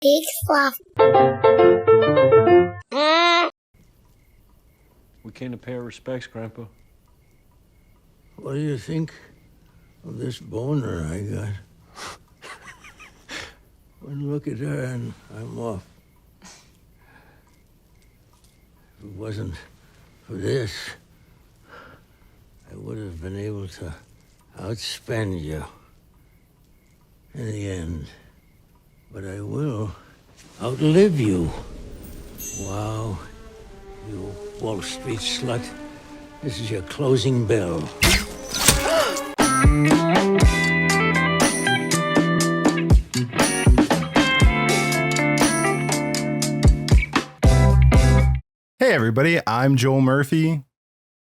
Big fluff. We came to pay our respects, Grandpa. What do you think of this boner I got? One look at her and I'm off. If it wasn't for this, I would have been able to outspend you in the end. But I will outlive you. Wow, you Wall Street slut. This is your closing bell. Hey everybody, I'm Joel Murphy.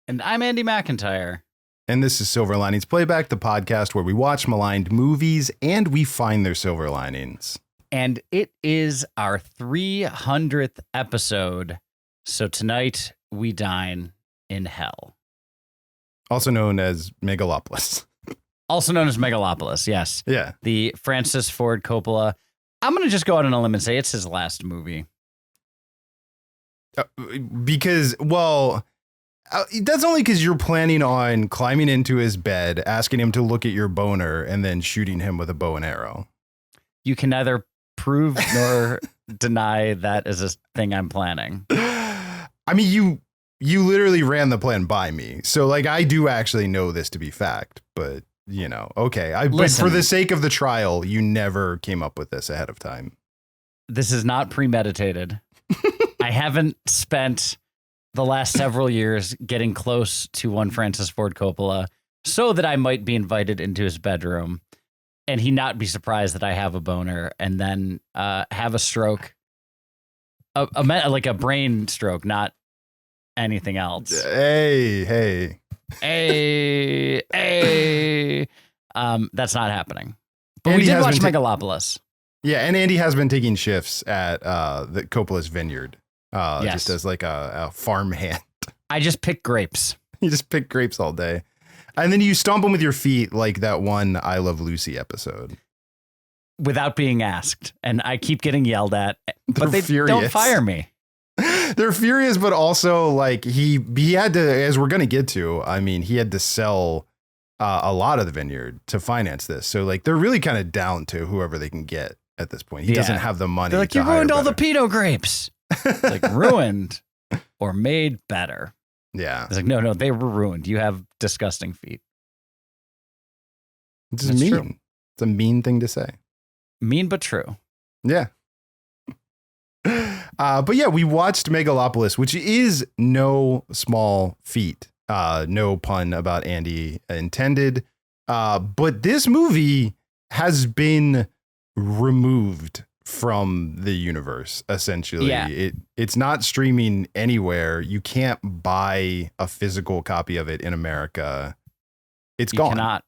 And I'm Andy McIntyre. And this is Silver Linings Playback, the podcast where we watch maligned movies and we find their silver linings. And it is our 300th episode. So tonight we dine in hell. Also known as Megalopolis. Also known as Megalopolis, yes. Yeah. The Francis Ford Coppola. I'm going to just go out on a limb and say it's his last movie. Because, well, that's only because you're planning on climbing into his bed, asking him to look at your boner, and then shooting him with a bow and arrow. You can neither prove nor deny that is a thing I'm planning. I mean, you literally ran the plan by me. So, like, I do actually know this to be fact, but, you know, okay. But for the sake of the trial, you never came up with this ahead of time. This is not premeditated. I haven't spent the last several years getting close to one Francis Ford Coppola so that I might be invited into his bedroom and he not be surprised that I have a boner and then have a stroke, like a brain stroke, not anything else. Hey. That's not happening. But Andy we did watch been Megalopolis. Yeah, and Andy has been taking shifts at the Coppola's Vineyard. Yes. Just as like a farm hand. I just pick grapes. You just pick grapes all day. And then you stomp them with your feet like that one I Love Lucy episode. Without being asked. And I keep getting yelled at, but they furious. don't fire me. They're furious, but also like he had to, as we're going to get to, I mean, he had to sell a lot of the vineyard to finance this. So like they're really kind of down to whoever they can get at this point. He doesn't have the money. They're like, you ruined all the Pinot grapes. It's like ruined or made better. Yeah. It's like, no, they were ruined. You have disgusting feet. It's just mean. True. It's a mean thing to say. Mean, but true. Yeah. But yeah, we watched Megalopolis, which is no small feat. No pun about Andy intended. But this movie has been removed from the universe, essentially. Yeah. It's not streaming anywhere. You can't buy a physical copy of it in America. It's gone. Cannot.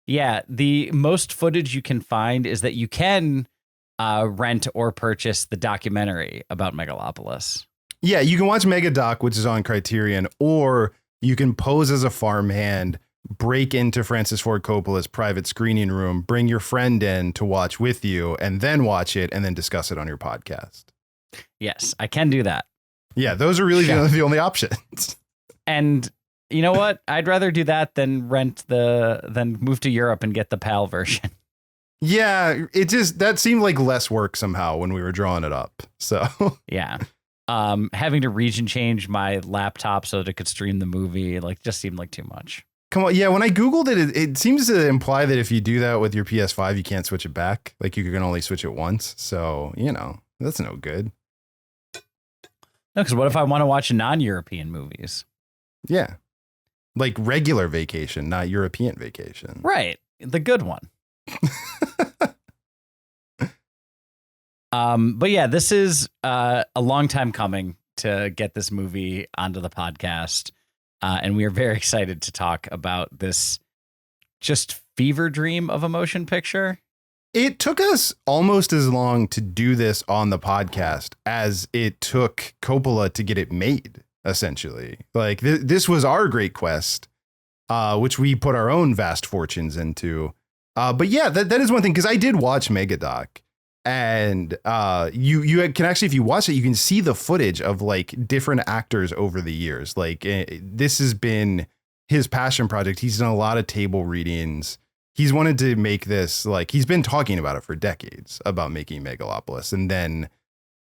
Yeah, the most footage you can find is that you can rent or purchase the documentary about Megalopolis. Yeah, you can watch Megadoc, which is on Criterion, or you can pose as a farmhand, break into Francis Ford Coppola's private screening room, bring your friend in to watch with you, and then watch it and then discuss it on your podcast. Yes, I can do that. Yeah, those are really the only options. And you know what? I'd rather do that than than move to Europe and get the PAL version. Yeah, that seemed like less work somehow when we were drawing it up. So yeah. Having to region change my laptop so that it could stream the movie just seemed like too much. Come on. Yeah. When I Googled it, it seems to imply that if you do that with your PS5, you can't switch it back. Like you can only switch it once. So, that's no good. No, because what if I want to watch non-European movies? Yeah. Like regular Vacation, not European Vacation. Right. The good one. But yeah, this is a long time coming to get this movie onto the podcast. And we are very excited to talk about this just fever dream of a motion picture. It took us almost as long to do this on the podcast as it took Coppola to get it made, essentially. Like this was our great quest, which we put our own vast fortunes into. But yeah, that is one thing, because I did watch Megadoc. And you can actually, if you watch it, you can see the footage of like different actors over the years. Like this has been his passion project. He's done a lot of table readings. He's wanted to make this, like, he's been talking about it for decades about making Megalopolis. And then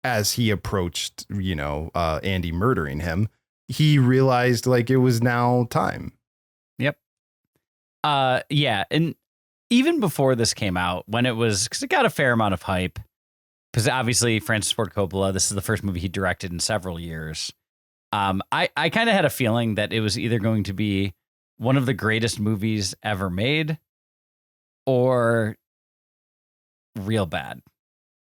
as he approached, Andy murdering him, he realized like it was now time. Yep. Yeah. And even before this came out, when it was, because it got a fair amount of hype, because obviously Francis Ford Coppola, this is the first movie he directed in several years. I kind of had a feeling that it was either going to be one of the greatest movies ever made or real bad.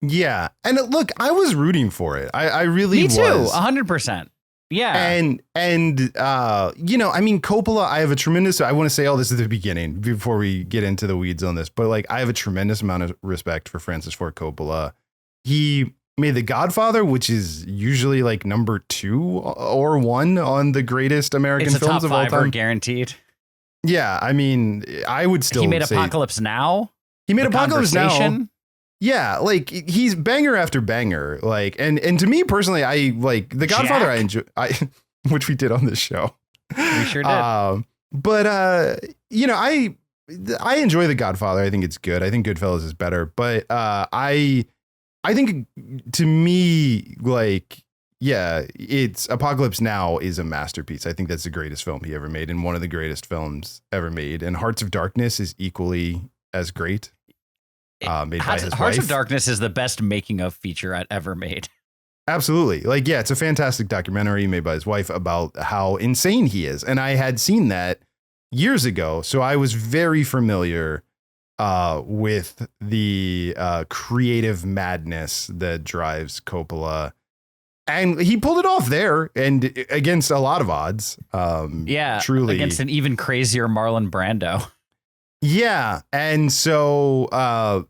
Yeah. And look, I was rooting for it. I really was. Me too, 100%. Yeah. And I mean, Coppola, I have a tremendous, I want to say all this at the beginning before we get into the weeds on this, but like, I have a tremendous amount of respect for Francis Ford Coppola. He made The Godfather, which is usually like number 2 or 1 on the greatest American films of all time. Guaranteed. Yeah. I mean, I would still He made say Apocalypse Now. He made The Apocalypse Now. Conversation. Yeah, like he's banger after banger. Like, and to me personally, I like The Godfather. Jack? I enjoy, which we did on this show. We sure did. But I enjoy The Godfather. I think it's good. I think Goodfellas is better. But I think to me, like, yeah, it's Apocalypse Now is a masterpiece. I think that's the greatest film he ever made and one of the greatest films ever made. And Hearts of Darkness is equally as great. Made by his Hearts wife. of Darkness is the best making of feature I'd ever made. Absolutely. Like, yeah, it's a fantastic documentary made by his wife about how insane he is. And I had seen that years ago. So I was very familiar with the creative madness that drives Coppola. And he pulled it off there and against a lot of odds. Truly. Against an even crazier Marlon Brando. Yeah. And so,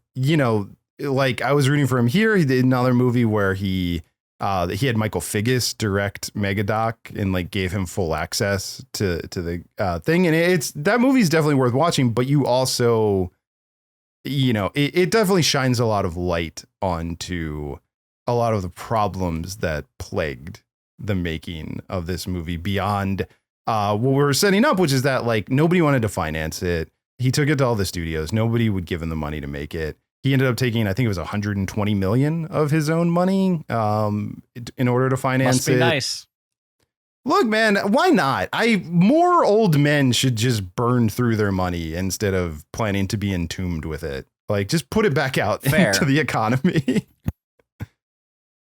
like I was rooting for him here. He did another movie where he had Michael Figgis direct Megadoc and like gave him full access to the thing. And that movie's definitely worth watching, but you also, it definitely shines a lot of light onto a lot of the problems that plagued the making of this movie beyond what we're setting up, which is that like nobody wanted to finance it. He took it to all the studios. Nobody would give him the money to make it. He ended up taking, I think it was 120 million of his own money in order to finance Must be it. nice. Look, man, why not? More old men should just burn through their money instead of planning to be entombed with it. Like, just put it back out into the economy.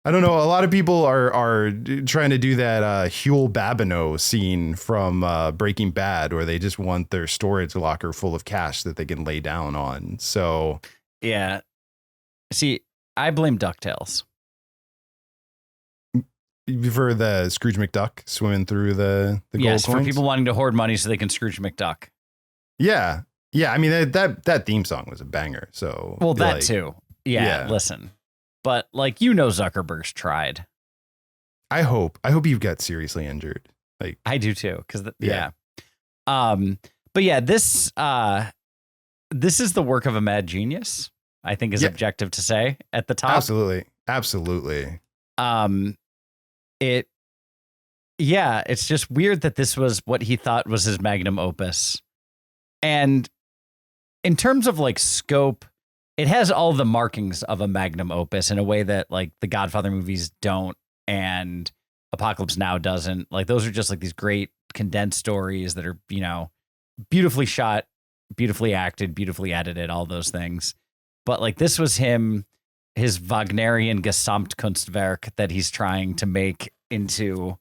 I don't know. A lot of people are trying to do that Huel Babineau scene from Breaking Bad, where they just want their storage locker full of cash that they can lay down on. So, yeah. See, I blame DuckTales. For the Scrooge McDuck swimming through the gold yes, coins? for people wanting to hoard money so they can Scrooge McDuck. Yeah. Yeah. I mean, that theme song was a banger. So, well, that too. Yeah. Listen. But like, Zuckerberg's tried. I hope you've got seriously injured. Like, I do too. Cause yeah. But yeah, this is the work of a mad genius, I think is objective to say at the top. Absolutely. It's just weird that this was what he thought was his magnum opus. And in terms of like scope, it has all the markings of a magnum opus in a way that like the Godfather movies don't and Apocalypse Now doesn't. Like, those are just like these great condensed stories that are, beautifully shot, beautifully acted, beautifully edited, all those things. But like, this was his Wagnerian Gesamtkunstwerk that he's trying to make into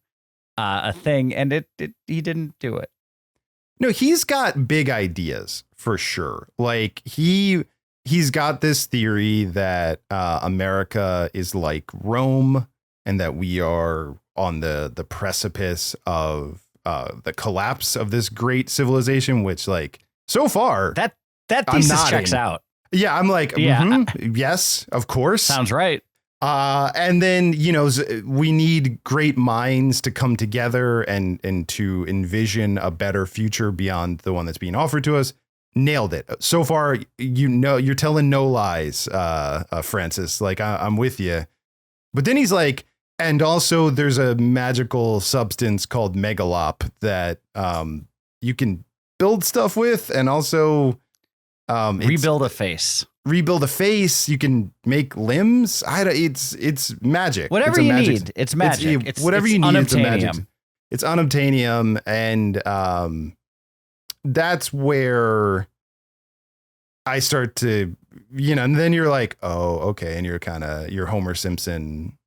a thing, and he didn't do it. No, he's got big ideas for sure. Like, he's got this theory that America is like Rome and that we are on the precipice of the collapse of this great civilization, which like so far that thesis checks out. Yeah, I'm like, yes, of course. Sounds right. And then, we need great minds to come together and to envision a better future beyond the one that's being offered to us. nailed it. So far, you're telling no lies, Francis. Like, I'm with you. But then he's like, and also there's a magical substance called Megalop that you can build stuff with, and also rebuild a face. Rebuild a face. You can make limbs. It's magic. Whatever you need, it's magic. It's whatever you need. Unobtainium. It's unobtainium, and that's where I start to, and then you're like, oh, okay, and you're Homer Simpson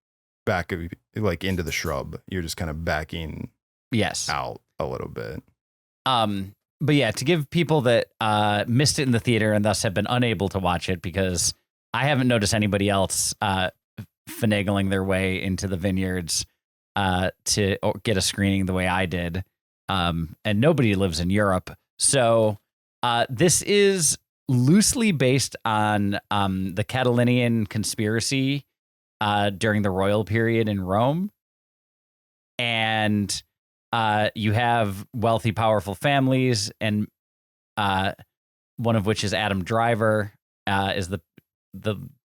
back like into the shrub. You're just kind of backing out a little bit. But yeah, to give people that missed it in the theater and thus have been unable to watch it, because I haven't noticed anybody else finagling their way into the vineyards to get a screening the way I did. And nobody lives in Europe. So this is loosely based on the Catalonian conspiracy during the royal period in Rome. And you have wealthy, powerful families, and one of which is Adam Driver, is the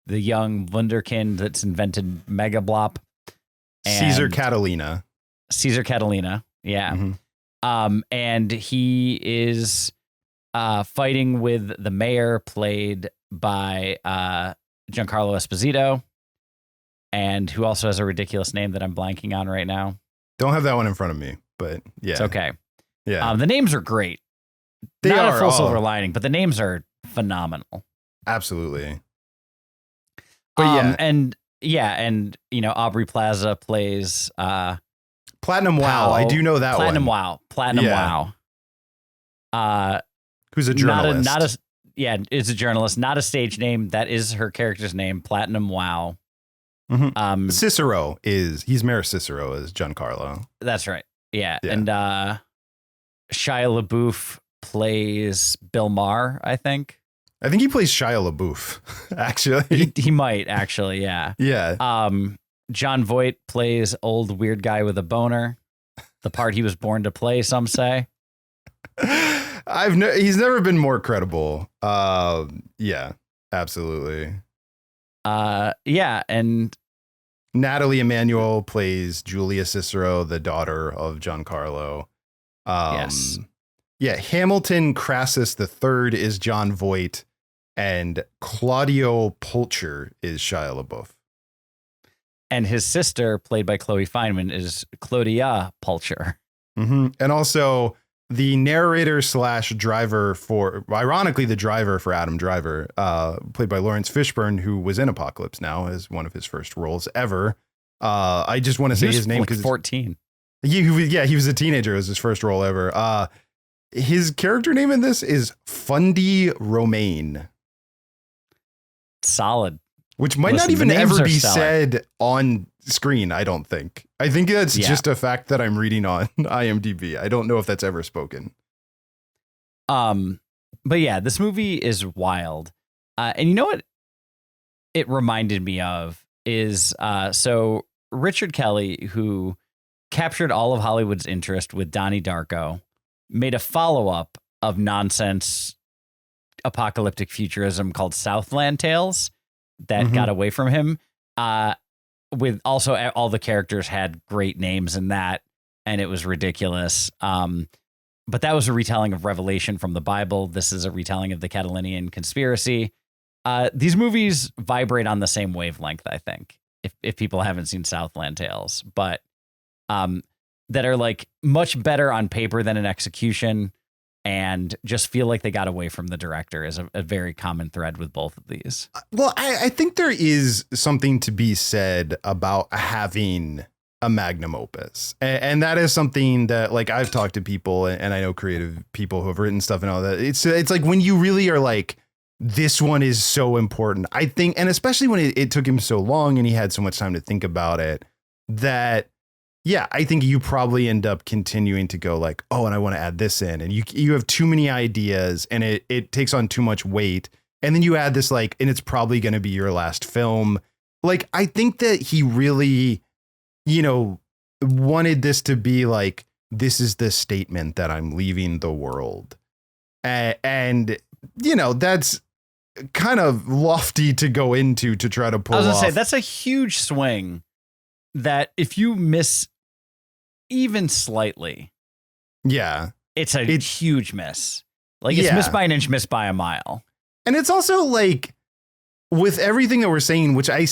young wunderkind that's invented Megablop. Caesar Catalina, yeah. Mm-hmm. And he is fighting with the mayor, played by Giancarlo Esposito, and who also has a ridiculous name that I'm blanking on right now. Don't have that one in front of me, but yeah. It's okay. Yeah. The names are great. They Not are a full silver lining, but the names are phenomenal. Absolutely. But and Aubrey Plaza plays Platinum Wow. I do know that Platinum one. Platinum Wow. Who's a journalist? Is a journalist, not a stage name. That is her character's name, Platinum Wow. Mm-hmm. Cicero he's Mayor Cicero as Giancarlo. That's right. Yeah. And Shia LaBeouf plays Bill Maher, I think. I think he plays Shia LaBeouf, actually. He might, actually, yeah. Yeah. John Voight plays old weird guy with a boner, the part he was born to play, some say. He's never been more credible. Yeah, absolutely. And Nathalie Emmanuel plays Julia Cicero, the daughter of Giancarlo. Yes. Yeah, Hamilton Crassus III is John Voight, and Claudio Pulcher is Shia LaBeouf. And his sister, played by Chloe Fineman, is Claudia Pulcher. Mm-hmm. And also the narrator / driver ironically, the driver for Adam Driver, played by Laurence Fishburne, who was in Apocalypse Now as one of his first roles ever. I just want to say his name because 14. He was a teenager. It was his first role ever. His character name in this is Fundy Romaine. Solid. Which might not even ever be said on screen, I don't think. I think that's just a fact that I'm reading on IMDb. I don't know if that's ever spoken. But yeah, this movie is wild. And you know what it reminded me of is so Richard Kelly, who captured all of Hollywood's interest with Donnie Darko, made a follow-up of nonsense apocalyptic futurism called Southland Tales that got away from him. With also all the characters had great names in that, and it was ridiculous. But that was a retelling of Revelation from the Bible. This is a retelling of the Catalonian conspiracy. These movies vibrate on the same wavelength, I think, if people haven't seen Southland Tales, but that are like much better on paper than in execution, and just feel like they got away from the director is a very common thread with both of these. Well, I think there is something to be said about having a magnum opus. And that is something that, like, I've talked to people, and I know creative people who have written stuff and all that. It's like when you really are like, this one is so important, I think, and especially when it took him so long and he had so much time to think about it, that yeah, I think you probably end up continuing to go like, oh, and I want to add this in. And you have too many ideas and it takes on too much weight. And then you add this like, and it's probably going to be your last film. Like, I think that he really, wanted this to be like, this is the statement that I'm leaving the world. And you know, that's kind of lofty to go into to try to pull off. I was gonna say that's a huge swing that if you miss even slightly, it's a huge miss. Like it's missed by an inch, missed by a mile. And it's also like with everything that we're saying, which I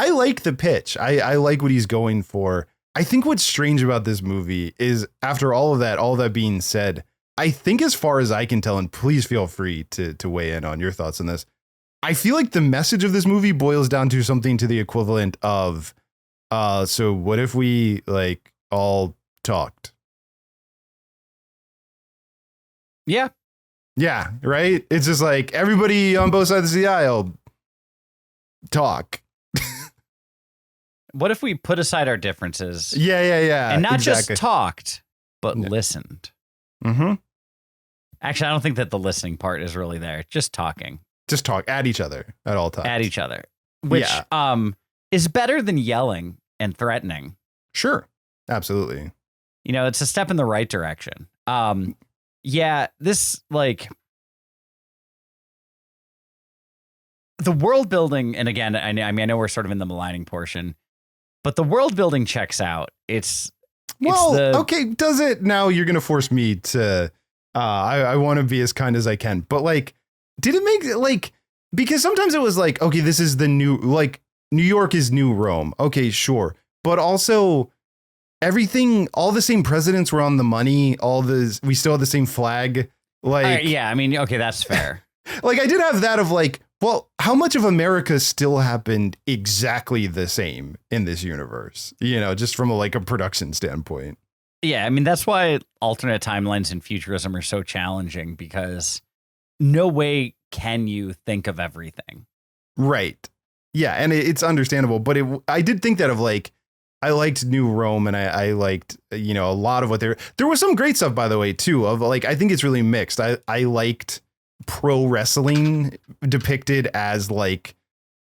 like the pitch. I like what he's going for. I think what's strange about this movie is after all of that being said, I think as far as I can tell, and please feel free to weigh in on your thoughts on this, I feel like the message of this movie boils down to something to the equivalent of, so what if we like all talked? Yeah. Yeah, right? It's just like everybody on both sides of the aisle talk. What if we put aside our differences? Yeah. And not just talked, but listened. Mm-hmm. Actually, I don't think that the listening part is really there. Just talking. Just talk at each other at all times. At each other. Which is better than yelling and threatening. Sure. Absolutely. You know, it's a step in the right direction. This like the world building, and again, I know we're sort of in the maligning portion, but the world building checks out. Okay, does it? Now you're going to force me to, I want to be as kind as I can, but like, did it make like, because sometimes it was like, okay, this is the new, like New York is new Rome. Okay, sure. But also everything, all the same presidents were on the money. We still had the same flag. Like, I mean, okay, that's fair. Like I did have that of like, well, how much of America still happened exactly the same in this universe? You know, just from a production standpoint. Yeah, I mean, that's why alternate timelines and futurism are so challenging, because no way can you think of everything. Right. Yeah, and it's understandable. But I did think that of like, I liked New Rome, and I liked, you know, a lot of what there was some great stuff, by the way, too, of like, I think it's really mixed. I liked pro wrestling depicted as like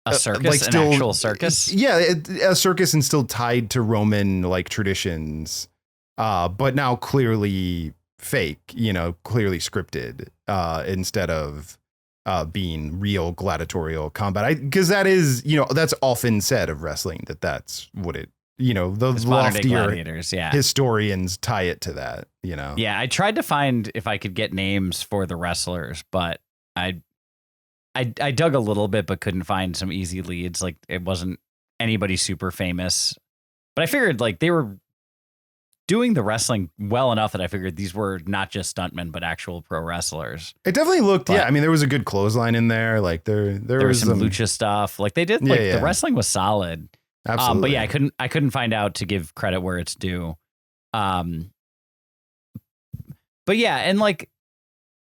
a circus, an actual circus. Yeah, a circus, and still tied to Roman like traditions, but now clearly fake, you know, clearly scripted, instead of being real gladiatorial combat. Because that is, you know, that's often said of wrestling, that's what it, you know, the loftier historians tie it to that, you know. Yeah, I tried to find if I could get names for the wrestlers, but I dug a little bit, but couldn't find some easy leads. Like it wasn't anybody super famous, but I figured like they were doing the wrestling well enough that I figured these were not just stuntmen, but actual pro wrestlers. It definitely looked, I mean, there was a good clothesline in there. Like there was some lucha stuff. Like they did, the wrestling was solid. Absolutely. But yeah, I couldn't find out to give credit where it's due. But yeah, and like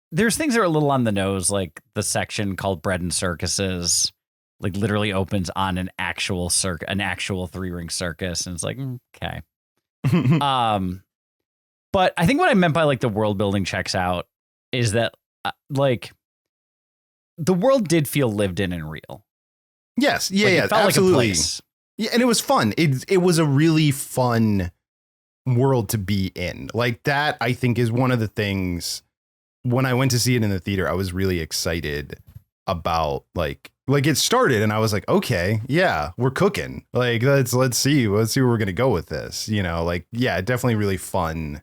there's things that are a little on the nose, like the section called Bread and Circuses, like literally opens on an actual 3-ring circus, and it's like, okay. But I think what I meant by like the world building checks out is that like the world did feel lived in and real. Yes. Yeah. Like, it felt absolutely. Like a place. Yeah, and it was fun. It was a really fun world to be in. Like that, I think, is one of the things when I went to see it in the theater, I was really excited about like it started and I was like, okay, yeah, we're cooking. Like let's see where we're going to go with this, you know, like, yeah, definitely really fun,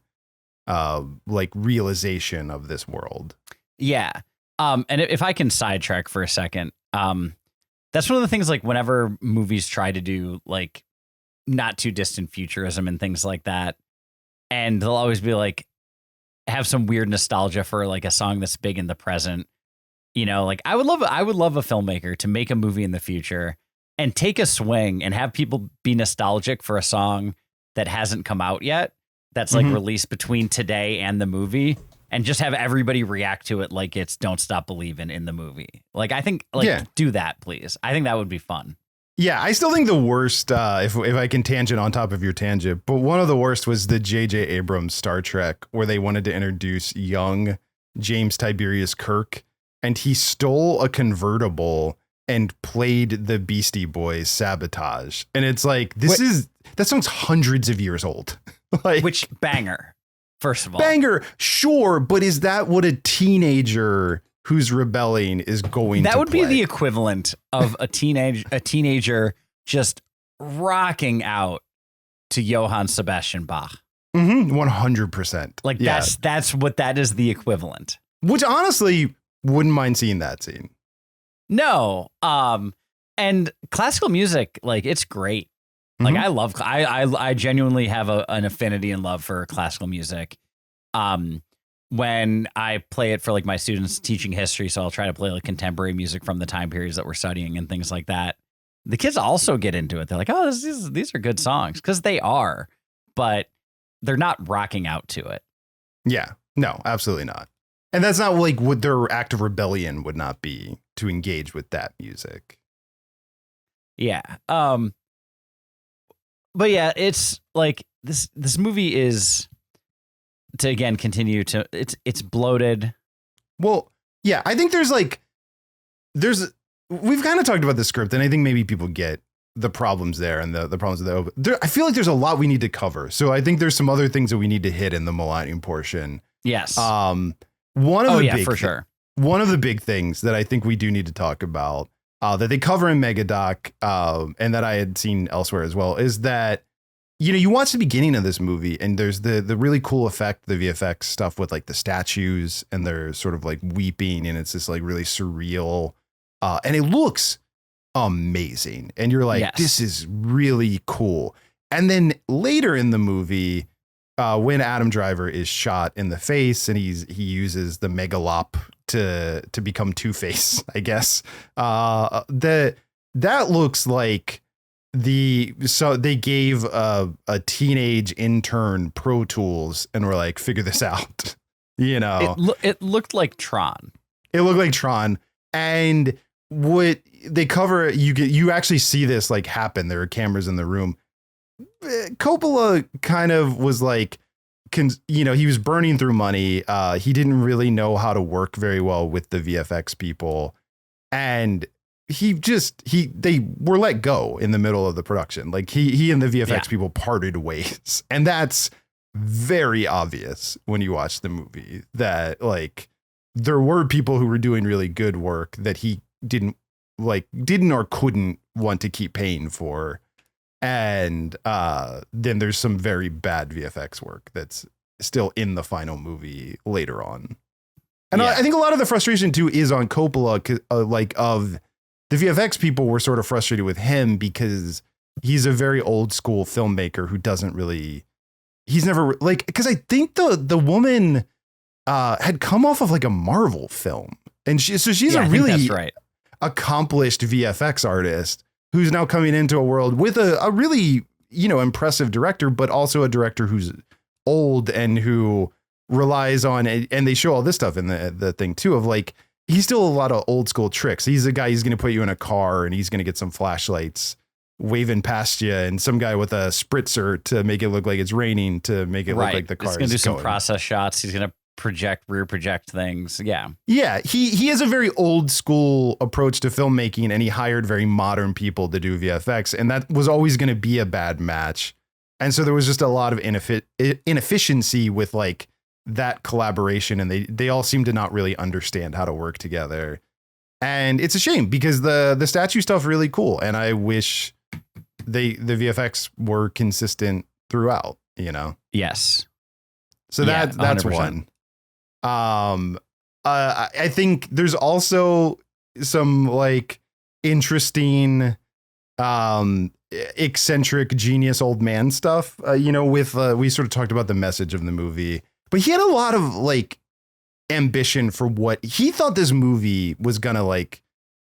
like realization of this world. Yeah. And if I can sidetrack for a second, that's one of the things, like whenever movies try to do like not too distant futurism and things like that, and they'll always be like, have some weird nostalgia for like a song that's big in the present. You know, like I would love a filmmaker to make a movie in the future and take a swing and have people be nostalgic for a song that hasn't come out yet, that's like released between today and the movie, and just have everybody react to it like it's Don't Stop Believin' in the movie. Like, I think, do that, please. I think that would be fun. Yeah, I still think the worst, if I can tangent on top of your tangent, but one of the worst was the J.J. Abrams Star Trek, where they wanted to introduce young James Tiberius Kirk, and he stole a convertible and played the Beastie Boys Sabotage. And it's like, that song's hundreds of years old. Like, which banger. First of all, banger, sure, but is that what a teenager who's rebelling is going that to would play? be the equivalent of a teenager just rocking out to Johann Sebastian Bach. 100%. Like that's what that is the equivalent. Which honestly wouldn't mind seeing that scene. No. And classical music, like it's great. Like I genuinely have an affinity and love for classical music. When I play it for like my students teaching history, so I'll try to play like contemporary music from the time periods that we're studying and things like that. The kids also get into it. They're like, oh, these are good songs, because they are, but they're not rocking out to it. Yeah, no, absolutely not. And that's not like what their act of rebellion would not be, to engage with that music. Yeah. But yeah, it's like this movie is, to again continue to, it's bloated. Well, yeah, I think we've kind of talked about the script, and I think maybe people get the problems there and the problems of I feel like there's a lot we need to cover. So I think there's some other things that we need to hit in the maligning portion. Yes. One of the big things that I think we do need to talk about, that they cover in Megadoc, and that I had seen elsewhere as well, is that, you know, you watch the beginning of this movie and there's the really cool effect, the VFX stuff with like the statues, and they're sort of like weeping, and it's this like really surreal, and it looks amazing. And you're like, This is really cool. And then later in the movie, when Adam Driver is shot in the face and he uses the Megalop to become Two-Face, I guess, that looks like so they gave a teenage intern Pro Tools and were like, figure this out. You know, it looked like Tron. It looked like Tron. And what they cover, you actually see this like happen. There are cameras in the room. Coppola kind of was like, he was burning through money. He didn't really know how to work very well with the VFX people. And they were let go in the middle of the production. Like he and the VFX people parted ways. And that's very obvious when you watch the movie, that like there were people who were doing really good work that he didn't or couldn't want to keep paying for. And then there's some very bad VFX work that's still in the final movie later on. And I think a lot of the frustration too is on Coppola, of the VFX people were sort of frustrated with him because he's a very old school filmmaker who doesn't really, he's never like, because I think the woman had come off of like a Marvel film, and she's a really accomplished VFX artist who's now coming into a world with a really, impressive director, but also a director who's old and who relies on it. And they show all this stuff in the thing too, of like, he's still a lot of old school tricks. He's a guy, he's going to put you in a car and he's going to get some flashlights waving past you, and some guy with a spritzer to make it look like it's raining, to make it look like the car is going. He's going to do some process shots. He's going to rear project things. Yeah. He has a very old school approach to filmmaking, and he hired very modern people to do VFX, and that was always going to be a bad match. And so there was just a lot of inefficiency with like that collaboration, and they all seem to not really understand how to work together. And it's a shame, because the statue stuff really cool, and I wish the VFX were consistent throughout, Yes. So that's 100%. one. I think there's also some like interesting, eccentric genius old man stuff, with we sort of talked about the message of the movie, but he had a lot of like ambition for what he thought this movie was gonna like,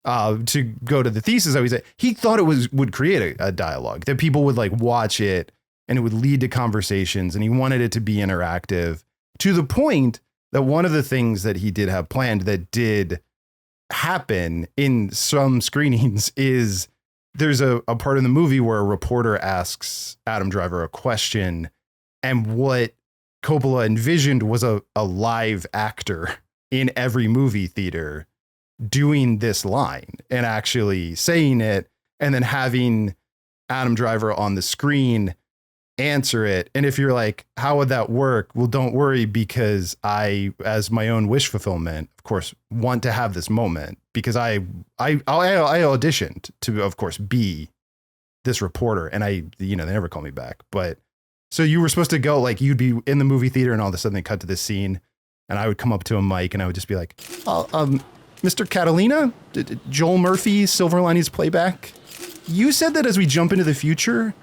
to go to the thesis. I always say he thought it would create a dialogue that people would like watch it and it would lead to conversations, and he wanted it to be interactive, to the point that one of the things that he did have planned that did happen in some screenings is there's a part in the movie where a reporter asks Adam Driver a question, and what Coppola envisioned was a live actor in every movie theater doing this line and actually saying it, and then having Adam Driver on the screen answer it. And if you're like, how would that work? Well, don't worry, because I, as my own wish fulfillment, of course, want to have this moment, because I auditioned to, of course, be this reporter, and they never call me back. But so you were supposed to go, like, you'd be in the movie theater, and all of a sudden they cut to this scene, and I would come up to a mic, and I would just be like, Mr. Catalina, Joel Murphy, Silver Linings Playback. You said that as we jump into the future,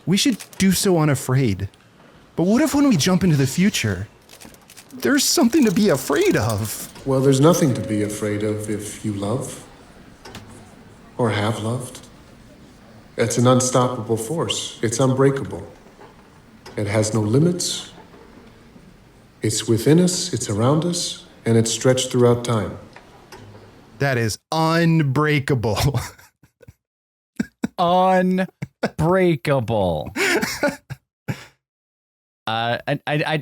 we should do so unafraid. But what if when we jump into the future, there's something to be afraid of? Well, there's nothing to be afraid of if you love or have loved. It's an unstoppable force. It's unbreakable. It has no limits. It's within us, it's around us, and it's stretched throughout time. That is unbreakable. Unbreakable. I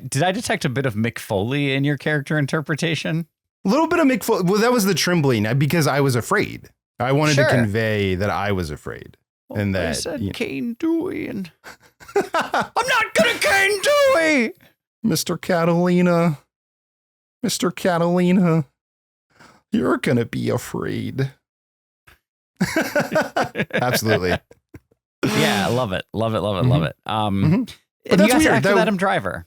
did I detect a bit of Mick Foley in your character interpretation? A little bit of Mick Foley. Well, that was the trembling because I was afraid. I wanted to convey that I was afraid. Well, and that I said Cane Dewey, and I'm not gonna Cane Dewey. Mr. Catalina, you're gonna be afraid. Absolutely. Yeah, I love it. Love it. But that's weird. That Adam Driver.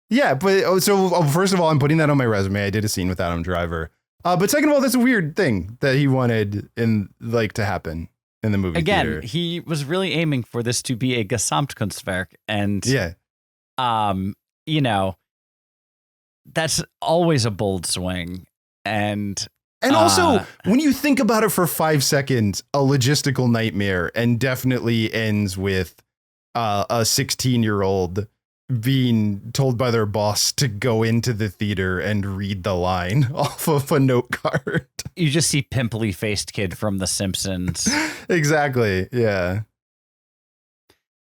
Yeah, but so first of all, I'm putting that on my resume. I did a scene with Adam Driver. But second of all, that's a weird thing that he wanted to happen in the movie theater. Again, he was really aiming for this to be a Gesamtkunstwerk, and that's always a bold swing. And also, when you think about it for 5 seconds, a logistical nightmare, and definitely ends with a 16-year-old being told by their boss to go into the theater and read the line off of a note card. You just see pimply-faced kid from The Simpsons. Exactly. Yeah.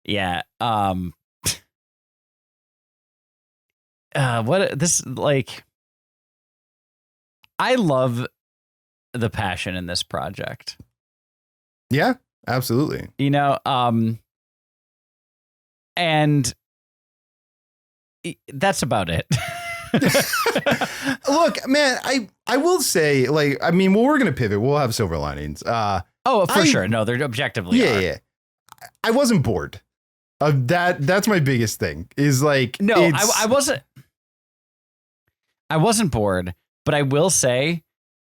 Yeah. I love the passion in this project. Yeah, absolutely. And that's about it. Look, man, I will say, we're going to pivot. We'll have silver linings. For sure. No, they're objectively. Yeah. I wasn't bored. That's my biggest thing is no, I wasn't bored, but I will say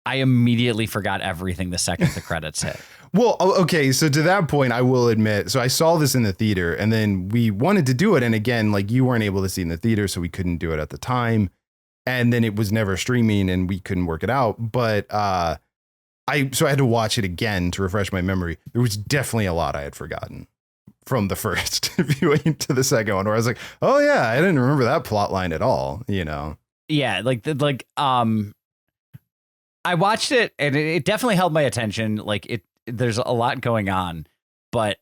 I immediately forgot everything the second the credits hit. Well, okay, so to that point, I will admit, so I saw this in the theater, and then we wanted to do it, and again, you weren't able to see in the theater, so we couldn't do it at the time, and then it was never streaming, and we couldn't work it out, but I had to watch it again to refresh my memory. There was definitely a lot I had forgotten from the first viewing to the second one, where I was like, oh yeah, I didn't remember that plot line at all, Yeah, I watched it, and it definitely held my attention. There's a lot going on, but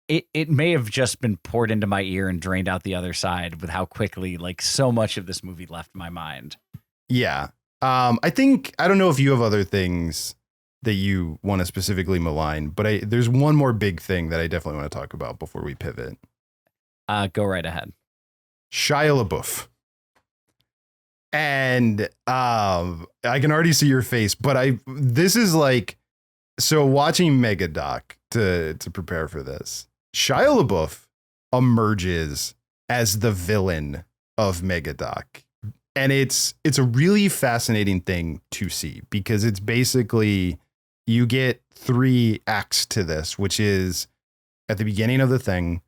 it may have just been poured into my ear and drained out the other side with how quickly so much of this movie left my mind. Yeah. I don't know if you have other things that you want to specifically malign, but there's one more big thing that I definitely want to talk about before we pivot. Go right ahead. Shia LaBeouf. And I can already see your face, but this is so watching Megadoc to prepare for this, Shia LaBeouf emerges as the villain of Megadoc. And it's a really fascinating thing to see, because it's basically, you get 3 acts to this, which is at the beginning of the thing.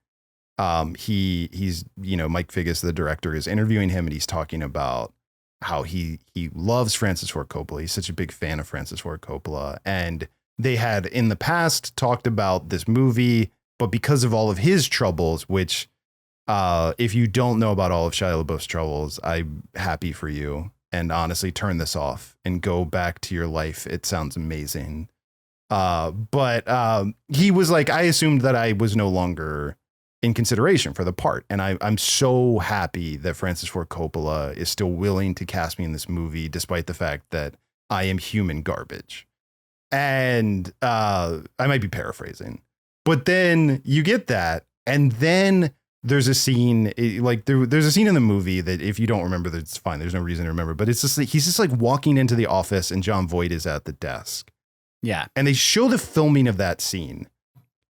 He's Mike Figgis, the director, is interviewing him, and he's talking about how he loves Francis Ford Coppola. He's such a big fan of Francis Ford Coppola. And they had in the past talked about this movie, but because of all of his troubles, which if you don't know about all of Shia LaBeouf's troubles, I'm happy for you. And honestly, turn this off and go back to your life. It sounds amazing. But he was like, I assumed that I was no longer in consideration for the part. And I'm so happy that Francis Ford Coppola is still willing to cast me in this movie, despite the fact that I am human garbage. And I might be paraphrasing, but then you get that. And then there's a scene there's a scene in the movie that if you don't remember, that's fine. There's no reason to remember, but it's just like, he's just like walking into the office and Jon Voight is at the desk. Yeah. And they show the filming of that scene.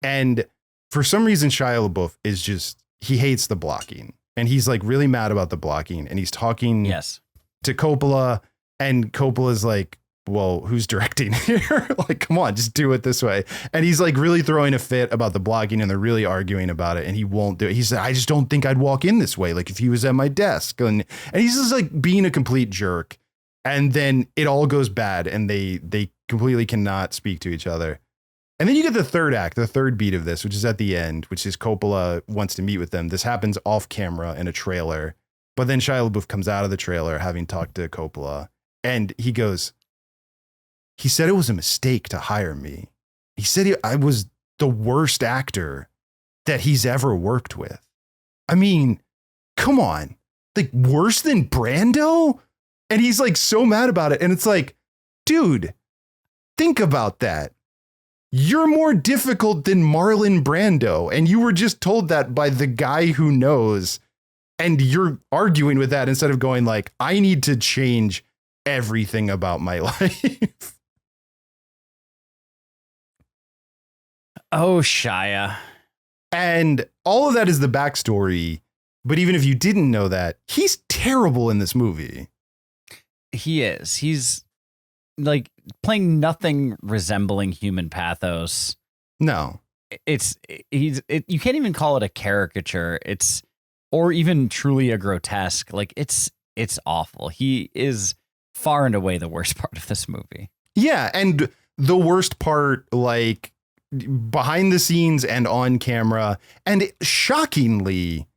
And for some reason, Shia LaBeouf is just, he hates the blocking and he's like really mad about the blocking and he's talking to Coppola and Coppola's like, well, who's directing here? Like, come on, just do it this way. And he's like really throwing a fit about the blocking and they're really arguing about it and he won't do it. He said, I just don't think I'd walk in this way. Like if he was at my desk and he's just like being a complete jerk. And then it all goes bad and they completely cannot speak to each other. And then you get the third act, the third beat of this, which is at the end, which is Coppola wants to meet with them. This happens off camera in a trailer. But then Shia LaBeouf comes out of the trailer having talked to Coppola and he goes, he said it was a mistake to hire me. He said I was the worst actor that he's ever worked with. I mean, come on, like worse than Brando? And he's like so mad about it. And it's like, dude, think about that. You're more difficult than Marlon Brando. And you were just told that by the guy who knows. And you're arguing with that instead of going like, I need to change everything about my life. Oh, Shia. And all of that is the backstory. But even if you didn't know that, he's terrible in this movie. He is. He's like playing nothing resembling human pathos. No. You can't even call it a caricature. Or even truly a grotesque. Like it's awful. He is far and away the worst part of this movie. Yeah. And the worst part, like behind the scenes and on camera. And shockingly,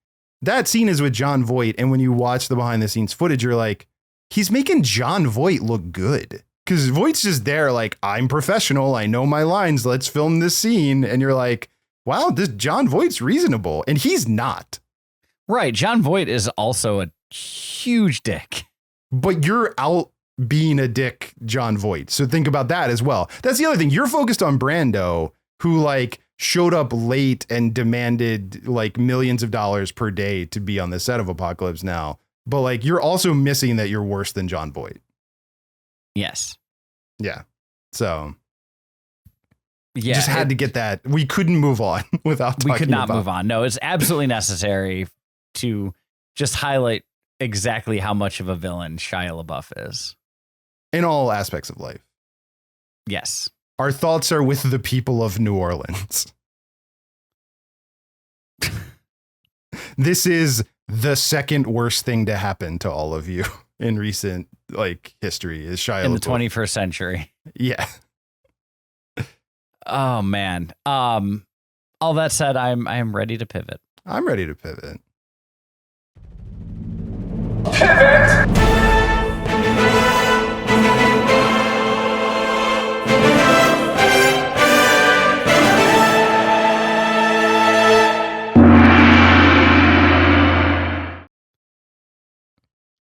that scene is with Jon Voight. And when you watch the behind the scenes footage, you're like, he's making Jon Voight look good. Because Voight's just there like, I'm professional. I know my lines. Let's film this scene. And you're like, wow, this Jon Voight's reasonable. And he's not. Right. Jon Voight is also a huge dick. But you're out being a dick, Jon Voight. So think about that as well. That's the other thing. You're focused on Brando, who like showed up late and demanded like millions of dollars per day to be on the set of Apocalypse Now. But like, you're also missing that you're worse than Jon Voight. Yes. Yeah. So yeah, just had to get that. We couldn't move on without talking We could not about move on. No, it's absolutely necessary to just highlight exactly how much of a villain Shia LaBeouf is. In all aspects of life. Yes. Our thoughts are with the people of New Orleans. This is the second worst thing to happen to all of you in recent like history is Shia in LaBeouf. The 21st century. Yeah. Oh man. All that said, I am ready to pivot. I'm ready to pivot.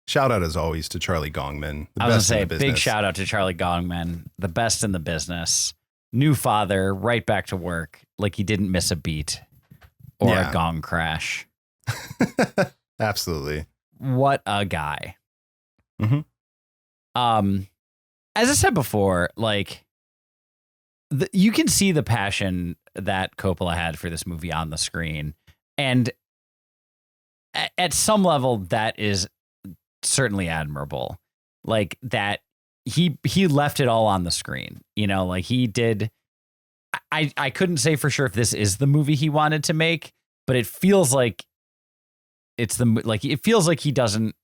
Shout out as always to Charlie Gongman. I was going to say, big shout out to Charlie Gongman, the best in the business. New father, right back to work, like he didn't miss a beat or a gong crash. Absolutely. What a guy. Mm-hmm. As I said before, like you can see the passion that Coppola had for this movie on the screen. And at some level, that is certainly admirable. Like that he left it all on the screen, you know, like he did. I couldn't say for sure if this is the movie he wanted to make, but it feels like it feels like he doesn't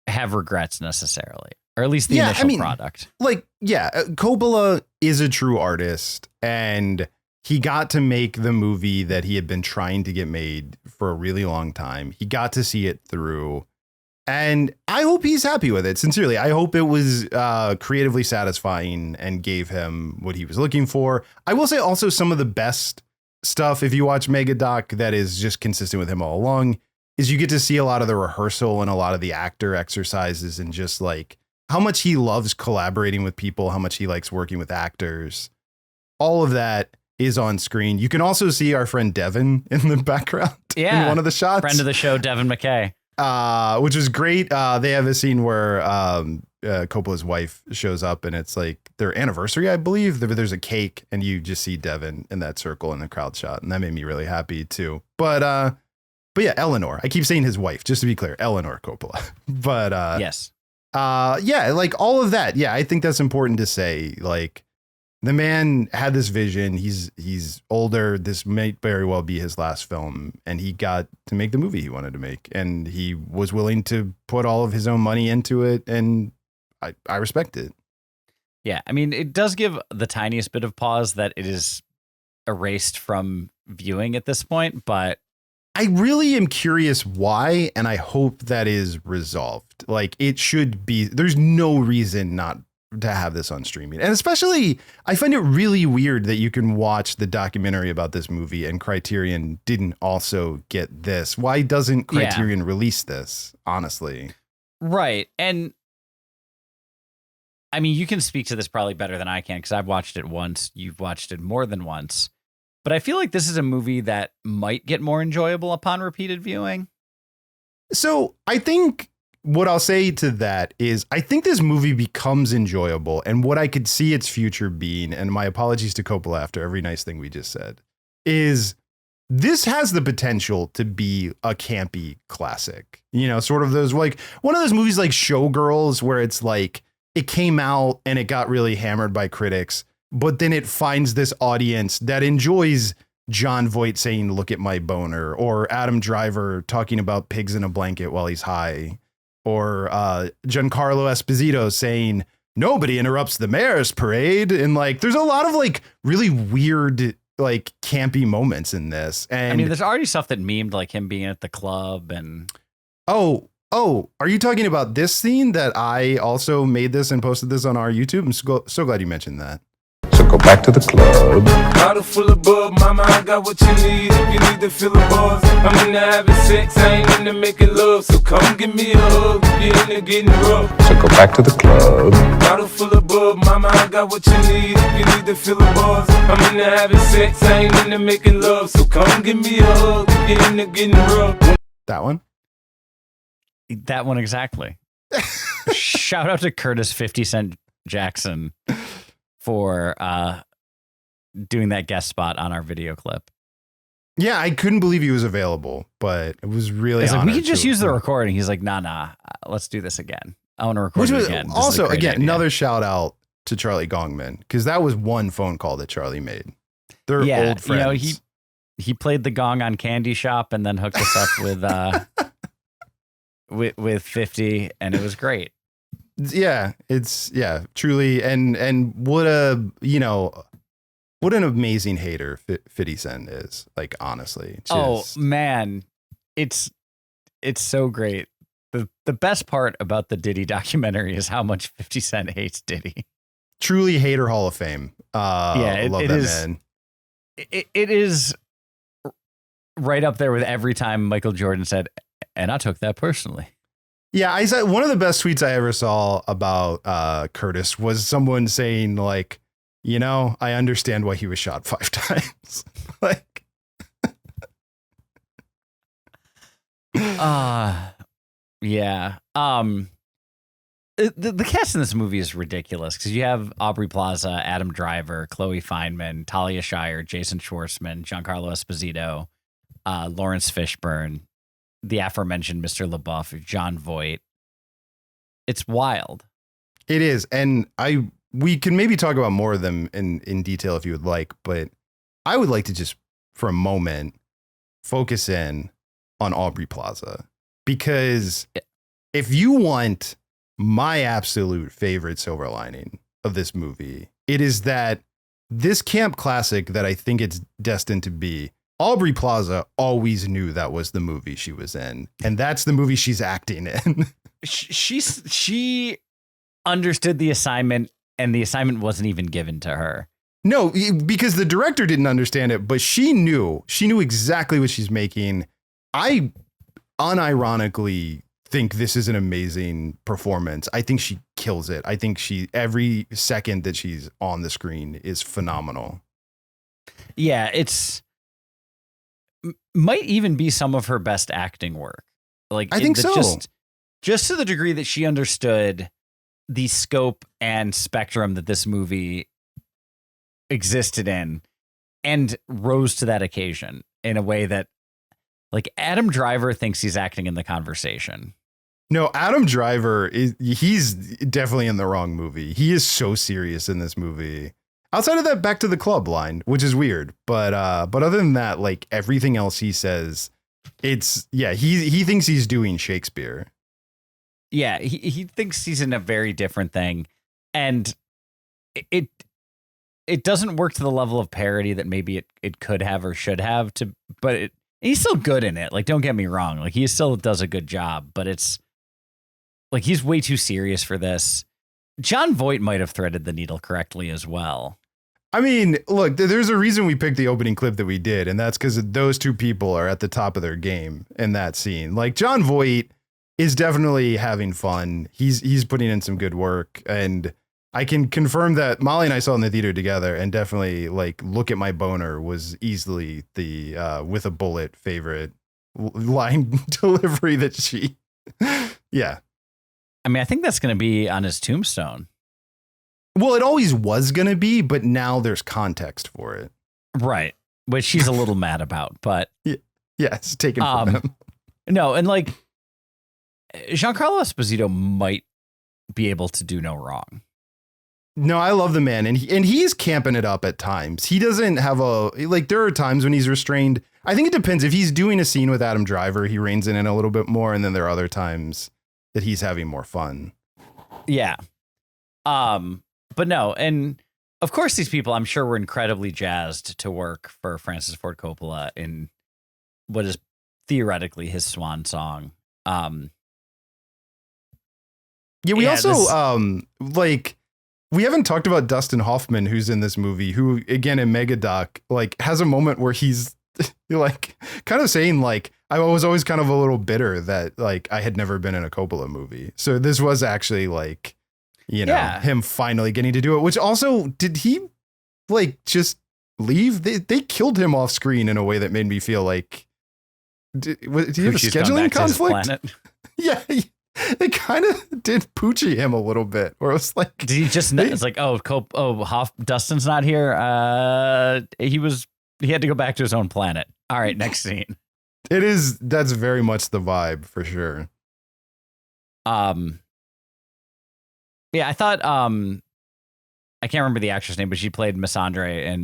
have regrets necessarily, or at least the initial product. Like, Coppola is a true artist and he got to make the movie that he had been trying to get made for a really long time. He got to see it through. And I hope he's happy with it. Sincerely, I hope it was creatively satisfying and gave him what he was looking for. I will say also some of the best stuff, if you watch Megadoc, that is just consistent with him all along, is you get to see a lot of the rehearsal and a lot of the actor exercises and just like how much he loves collaborating with people, how much he likes working with actors. All of that is on screen. You can also see our friend Devin in the background in one of the shots. Friend of the show, Devin McKay. Which is great. They have a scene where Coppola's wife shows up and it's like their anniversary, I believe. There's a cake and you just see Devin in that circle in the crowd shot. And that made me really happy too. But yeah, Eleanor. I keep saying his wife, just to be clear, Eleanor Coppola. But yes. Yeah, like all of that. Yeah, I think that's important to say. Like the man had this vision. He's older. This might very well be his last film, and he got to make the movie he wanted to make, and he was willing to put all of his own money into it, and I respect it. Yeah, I mean, it does give the tiniest bit of pause that it is erased from viewing at this point, but I really am curious why, and I hope that is resolved. Like it should be. There's no reason not to have this on streaming. And especially, I find it really weird that you can watch the documentary about this movie and Criterion didn't also get this. Why doesn't Criterion release this, honestly? Right. And I mean, you can speak to this probably better than I can because I've watched it once. You've watched it more than once. But I feel like this is a movie that might get more enjoyable upon repeated viewing. So I think what I'll say to that is I think this movie becomes enjoyable, and what I could see its future being, and my apologies to Coppola after every nice thing we just said, is this has the potential to be a campy classic. You know, sort of those, like one of those movies like Showgirls where it's like it came out and it got really hammered by critics, but then it finds this audience that enjoys John Voight saying, "Look at my boner," or Adam Driver talking about pigs in a blanket while he's high, or Giancarlo Esposito saying, "Nobody interrupts the mayor's parade." And like, there's a lot of like really weird, like campy moments in this. And I mean, there's already stuff that memed, like him being at the club and. Oh, are you talking about this scene that I also made this and posted this on our YouTube? I'm so glad you mentioned that. So go back to the club. Bottle full of bub, mama, I got what you need. If you need to fill the buzz, I'm into having sex, I ain't into making love. So come give me a hug, get into getting rough. So go back to the club. Bottle full of bub, mama, I got what you need. If you need to fill the buzz, I'm into having sex, I ain't into making love. So come give me a hug, get into getting rough. That one? That one exactly. Shout out to Curtis 50 Cent Jackson for doing that guest spot on our video clip. Yeah, I couldn't believe he was available, but it was really like, we honored could just to- use the recording. He's like, nah, let's do this again. I want to record Which it was again. This is a also, great again, idea. another shout out to Charlie Gongman, because that was one phone call that Charlie made. They're old friends. You know, he played the gong on Candy Shop and then hooked us up with 50, and it was great. Yeah, truly, and what an amazing hater 50 Cent is. Like, honestly, just, man, it's so great. The best part about the Diddy documentary is how much 50 Cent hates Diddy. Truly hater Hall of Fame. Yeah, love it that is. Man. It is right up there with every time Michael Jordan said, "And I took that personally." Yeah, I said one of the best tweets I ever saw about Curtis was someone saying, like, you know, I understand why he was shot 5 times. Like, yeah. The cast in this movie is ridiculous because you have Aubrey Plaza, Adam Driver, Chloe Fineman, Talia Shire, Jason Schwartzman, Giancarlo Esposito, Laurence Fishburne, the aforementioned Mr. LaBeouf, John Voight. It's wild. it is. And we can maybe talk about more of them in detail if you would like, but I would like to just for a moment focus in on Aubrey Plaza, because if you want my absolute favorite silver lining of this movie, it is that this camp classic that I think it's destined to be, Aubrey Plaza always knew that was the movie she was in, and that's the movie she's acting in. She understood the assignment, and the assignment wasn't even given to her. No, because the director didn't understand it, but she knew exactly what she's making. I unironically think this is an amazing performance. I think she kills it. I think every second that she's on the screen is phenomenal. Yeah, might even be some of her best acting work. Like I think so. Just to the degree that she understood the scope and spectrum that this movie existed in and rose to that occasion in a way that, like, Adam Driver thinks he's acting in The Conversation. No, Adam Driver he's definitely in the wrong movie. He is so serious in this movie. Outside of that Back to the Club line, which is weird, but other than that, like everything else he says, he thinks he's doing Shakespeare. Yeah, he thinks he's in a very different thing, and it doesn't work to the level of parody that maybe it could have or should have to, but he's still good in it. Like, don't get me wrong, like he still does a good job, but it's like he's way too serious for this. Jon Voight might have threaded the needle correctly as well. I mean, look, there's a reason we picked the opening clip that we did, and that's because those two people are at the top of their game in that scene. Like, Jon Voight is definitely having fun. He's putting in some good work, and I can confirm that Molly and I saw in the theater together, and definitely, like, Look at My Boner was easily the with a bullet favorite line delivery that she, yeah. I mean, I think that's going to be on his tombstone. Well, it always was going to be, but now there's context for it. Right. Which she's a little mad about, but yeah, it's taken from him. No, and like Giancarlo Esposito might be able to do no wrong. No, I love the man, and he's camping it up at times. He doesn't have there are times when he's restrained. I think it depends. If he's doing a scene with Adam Driver, he reins it in a little bit more, and then there are other times that he's having more fun. Yeah. But no, and of course these people, I'm sure, were incredibly jazzed to work for Francis Ford Coppola in what is theoretically his swan song. We haven't talked about Dustin Hoffman, who's in this movie, who again in Megadoc, like, has a moment where he's like kind of saying, like, I was always kind of a little bitter that, like, I had never been in a Coppola movie. So this was actually, like, him finally getting to do it, which also, did he, like, just leave? They killed him off screen in a way that made me feel like, did he have a scheduling conflict? Yeah, they kind of did Poochie him a little bit, where it was like, did he just, it's like, Dustin's not here. He had to go back to his own planet. All right, next scene. That's very much the vibe for sure. Yeah, I thought, I can't remember the actress name, but she played Missandre in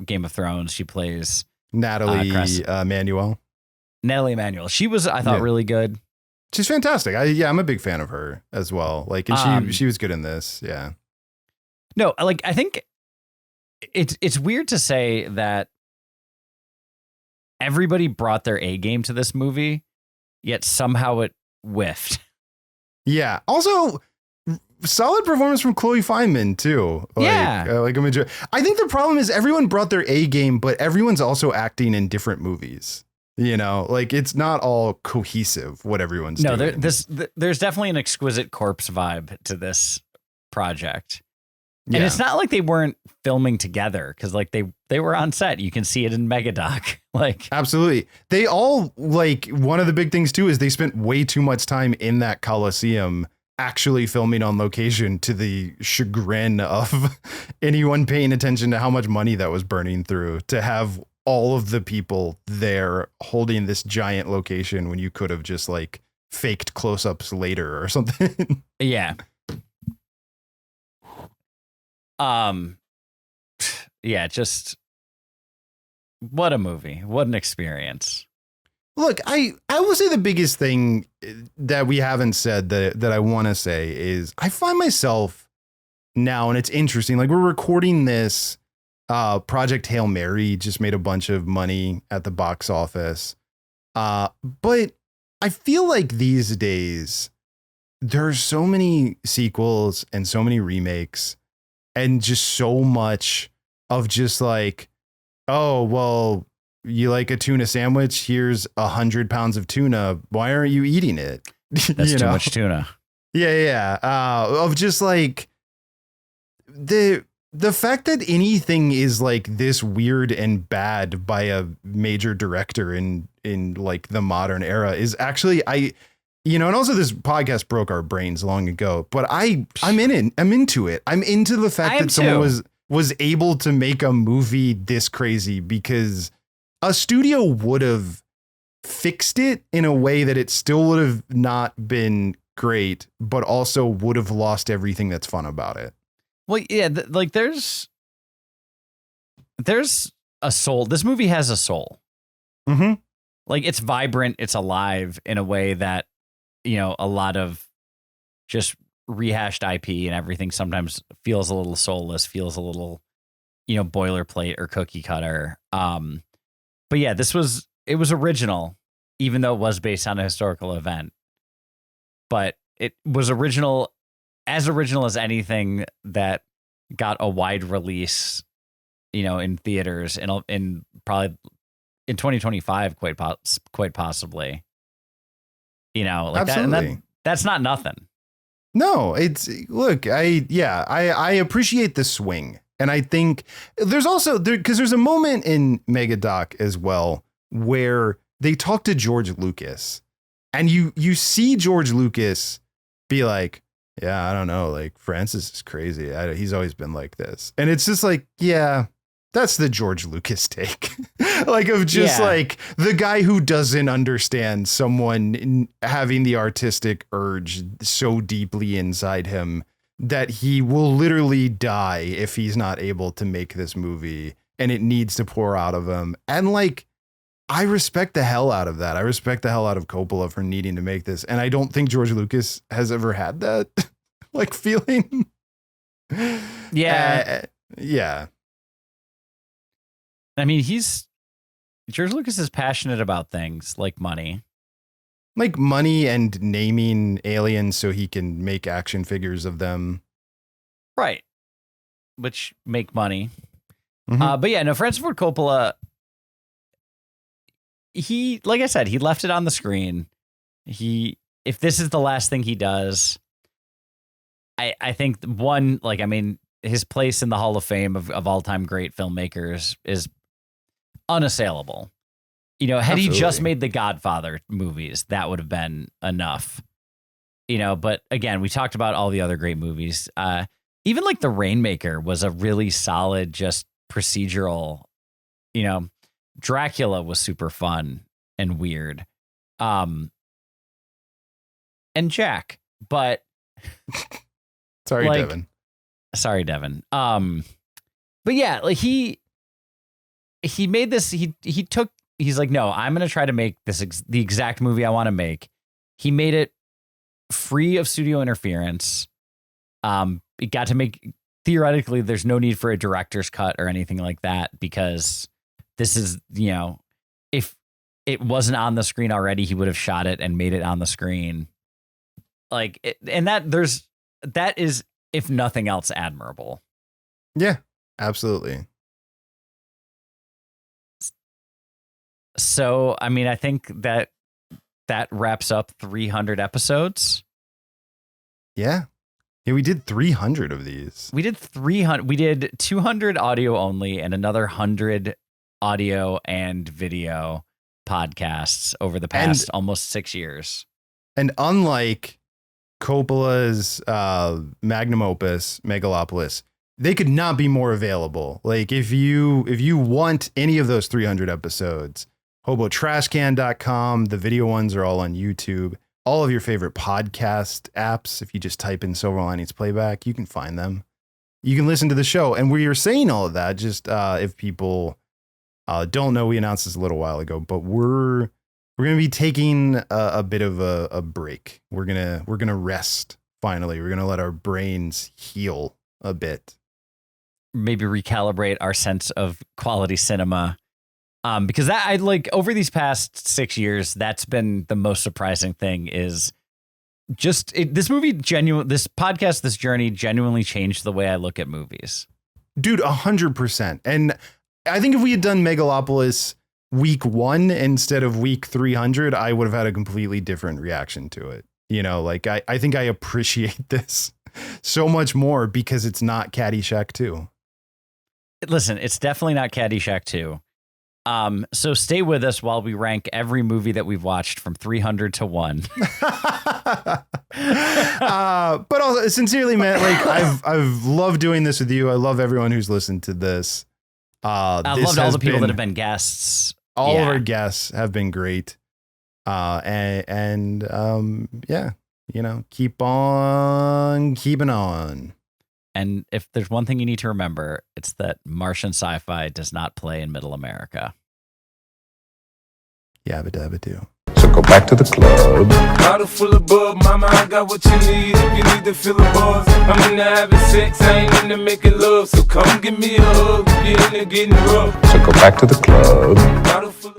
Game of Thrones. She plays Nathalie Emmanuel. Nathalie Emmanuel. She was, I thought, really good. She's fantastic. I'm a big fan of her as well. Like, and she was good in this. Yeah. No, like, I think it's weird to say that everybody brought their A game to this movie, yet somehow it whiffed. Yeah. Also, solid performance from Chloe Fineman too. I think the problem is everyone brought their A game, but everyone's also acting in different movies. Like, it's not all cohesive what everyone's doing. No, there's definitely an Exquisite Corpse vibe to this project. And it's not like they weren't filming together, because, like, they were on set. You can see it in Megadoc. Like, absolutely. They all, like, one of the big things too is they spent way too much time in that Coliseum actually filming on location, to the chagrin of anyone paying attention to how much money that was burning through to have all of the people there holding this giant location when you could have just, like, faked close-ups later or something. Yeah. Yeah, just what a movie. What an experience. Look, I will say the biggest thing that we haven't said that I want to say is I find myself now, and it's interesting, like, we're recording this, Project Hail Mary just made a bunch of money at the box office. But I feel like these days there's so many sequels and so many remakes and just so much of just like, oh, well, you like a tuna sandwich? Here's 100 pounds of tuna. Why aren't you eating it? That's too much tuna. Yeah. Of just like the fact that anything is like this weird and bad by a major director in like the modern era is actually, and also this podcast broke our brains long ago, but I'm in it. I'm into it. I'm into the fact that someone was able to make a movie this crazy, because a studio would have fixed it in a way that it still would have not been great, but also would have lost everything that's fun about it. Well, yeah, like there's a soul. This movie has a soul. Mm-hmm. Like, it's vibrant, it's alive in a way that, a lot of just rehashed IP and everything sometimes feels a little soulless, feels a little, boilerplate or cookie cutter. But yeah, it was original, even though it was based on a historical event. But it was original as anything that got a wide release, in theaters in probably in 2025, quite possibly. Like Absolutely. that, and that's not nothing. No, I appreciate the swing. And I think there's also because there's a moment in Megadoc as well where they talk to George Lucas, and you see George Lucas be like, yeah, I don't know, like Francis is crazy. He's always been like this. And it's just like, yeah, that's the George Lucas take. Like, of just like the guy who doesn't understand someone having the artistic urge so deeply inside him that he will literally die if he's not able to make this movie, and it needs to pour out of him. And like, I respect the hell out of that. I respect the hell out of Coppola for needing to make this. And I don't think George Lucas has ever had that like feeling. Yeah. Yeah. I mean, George Lucas is passionate about things like money. Like money and naming aliens so he can make action figures of them. Right. Which make money. Mm-hmm. But yeah, no, Francis Ford Coppola, he, like I said, he left it on the screen. If this is the last thing he does, I think his place in the Hall of Fame of all-time great filmmakers is unassailable. Had Absolutely. he just made the Godfather movies, that would have been enough. But again, we talked about all the other great movies. Even like The Rainmaker was a really solid, just procedural. Dracula was super fun and weird. And Jack, but Sorry, like, Devin. Sorry, Devin. But yeah, like he made this. He's like, no, I'm going to try to make this the exact movie I want to make. He made it free of studio interference. It got to make, theoretically, there's no need for a director's cut or anything like that, because this is, if it wasn't on the screen already, he would have shot it and made it on the screen. Like, that is, if nothing else, admirable. Yeah, absolutely. So, I mean, I think that wraps up 300 episodes. Yeah. Yeah, we did 300 of these. We did 300. We did 200 audio only and another 100 audio and video podcasts over the past almost 6 years. And unlike Coppola's magnum opus, Megalopolis, they could not be more available. Like, if you want any of those 300 episodes, HoboTrashcan.com. The video ones are all on YouTube. All of your favorite podcast apps, if you just type in Silver Linings Playback, you can find them. You can listen to the show. And we are saying all of that, just if people don't know, we announced this a little while ago, but we're going to be taking a bit of a break. We're going to rest. Finally, we're going to let our brains heal a bit. Maybe recalibrate our sense of quality cinema. Because that, I like, over these past 6 years, that's been the most surprising thing, is just this podcast, this journey genuinely changed the way I look at movies. Dude, 100%. And I think if we had done Megalopolis week 1 instead of week 300, I would have had a completely different reaction to it. Like, I think I appreciate this so much more because it's not Caddyshack 2. listen, it's definitely not Caddyshack 2. So stay with us while we rank every movie that we've watched from 300 to 1. But also, sincerely, man, like I've loved doing this with you. I love everyone who's listened to this. I loved all the people that have been guests. All of our guests have been great. And yeah, you know, keep on keeping on. And if there's one thing you need to remember, it's that Martian sci-fi does not play in Middle America. Yabba dabba do. So go back to the club. Bottle full of bub, mama, I got what you need. If you need to feel the buzz, I'm into having sex, I ain't into making love. So come give me a hug, if you're into getting rough. So go back to the club. Bottle full of